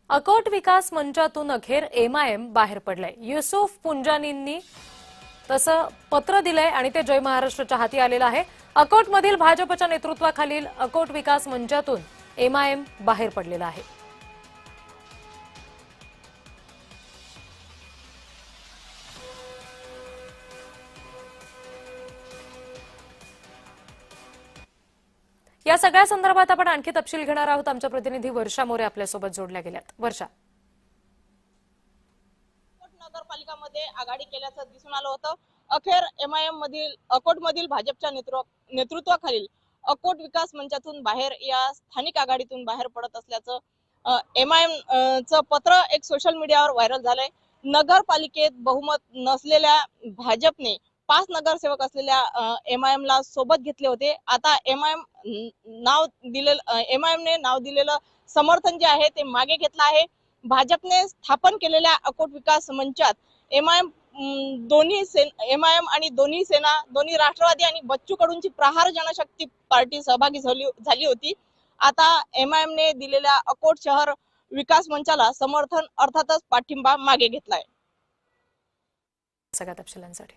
अकोट विकास मंचातून अखेर एमआयएम बाहेर पडलंय। युसुफ पुंजानींनी तसं पत्र दिलंय आणि ते जय महाराष्ट्रच्या हाती आलेलं आहे। अकोटमधील भाजपच्या नेतृत्वाखालील अकोट विकास मंचातून एमआयएम बाहेर पडलेला आहे। या सगळ्या संदर्भात आपण आणखी तपशील घेणार आहोत। आमच्या प्रतिनिधी वर्षा मोरे आपल्यासोबत जोडल्या गेल्यात। वर्षा, नगरपालिकामध्ये आघाडी केल्याचं दिसून आलं होतं। अखेर एमआयएम मधील अकोट मधील भाजपच्या नेतृत्वाखालील अकोट विकास मंचातून बाहेर या स्थानिक आघाडीतून बाहेर पडत असल्याचं एमआयएम चं पत्र एक सोशल मीडियावर व्हायरल झालंय। नगरपालिकेत बहुमत नसलेल्या भाजपने 5 नगरसेवक असलेल्या एमआयएम ला सोबत घेतले होते। आता एमआयएम ने नाव दिलेलं समर्थन जे आहे ते मागे घेतलं आहे। भाजपने स्थापन केलेल्या अकोट विकास मंचात एमआयएम आणि दोन्ही सेना, दोन्ही राष्ट्रवादी आणि बच्चू कडूंची प्रहार जनशक्ती पार्टी सहभागी झाली होती। आता एमआयएम ने दिलेल्या अकोट शहर विकास मंचाला समर्थन अर्थातच पाठिंबा मागे घेतलाय। सगळ्या तपशिलांसाठी